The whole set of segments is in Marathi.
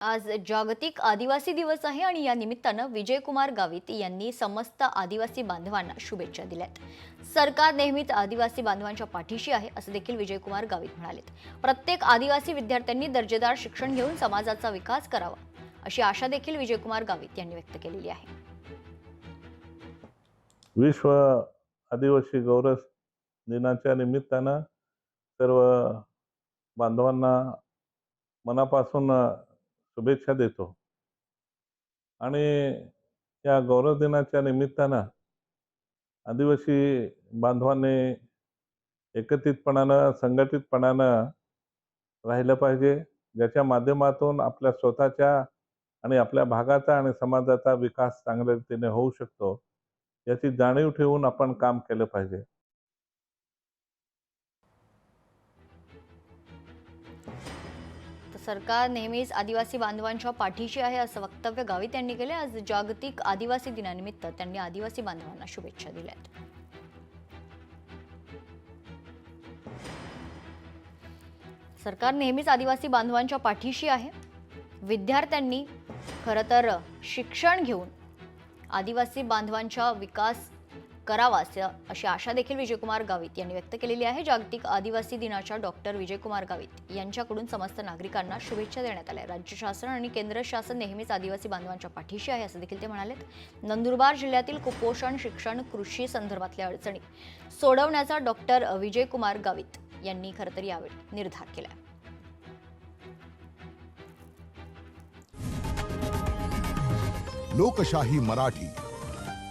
आज जागतिक आदिवासी दिवस आहे आणि या निमित्तानं विजयकुमार गावित यांनी समस्त आदिवासी बांधवांना शुभेच्छा दिल्यात। सरकार नेहमीच आदिवासी बांधवांच्या पाठीशी आहे असं देखील विजयकुमार गावित म्हणालेत। प्रत्येक आदिवासी विद्यार्थ्यांनी दर्जेदार शिक्षण घेऊन समाजाचा विकास करावा अशी आशा देखील विजयकुमार गावित यांनी व्यक्त केलेली आहे। विश्व आदिवासी गौरव दिनाच्या निमित्तानं सर्व बांधवांना मनापासून शुभेच्छा देतो। आणि या गौरव दिनाच्या निमित्तानं आदिवासी बांधवांनी एकत्रितपणानं संघटितपणानं राहिलं पाहिजे, ज्याच्या माध्यमातून आपल्या स्वतःच्या आणि आपल्या भागाचा आणि समाजाचा विकास चांगल्या रीतीने होऊ शकतो, याची जाणीव ठेवून आपण काम केलं पाहिजे। सरकार नेहमीच आदिवासी बांधवांच्या पाठीशी आहे असं वक्तव्य गावित यांनी केले। आज जागतिक आदिवासी दिनानिमित्त त्यांनी आदिवासी बांधवांना शुभेच्छा दिल्यात। सरकार नेहमीच आदिवासी बांधवांच्या पाठीशी आहे। विद्यार्थ्यांनी खरं तर शिक्षण घेऊन आदिवासी बांधवांचा विकास करावा अशी आशा देखील विजयकुमार गावित यांनी व्यक्त केलेली आहे। जागतिक आदिवासी दिनाच्या डॉक्टर विजयकुमार गावित यांच्याकडून समस्त नागरिकांना शुभेच्छा देण्यात आल्या। राज्य शासन आणि केंद्र शासन नेहमीच आदिवासी बांधवांच्या पाठीशी आहे असं देखील ते म्हणालेत। नंदुरबार जिल्ह्यातील कुपोषण, शिक्षण, कृषी संदर्भातल्या अडचणी सोडवण्याचा डॉक्टर विजयकुमार गावित यांनी खरं तर यावेळी निर्धार केला। लोकशाही मराठी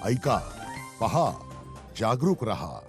ऐका, पहा, जागरूक रहा।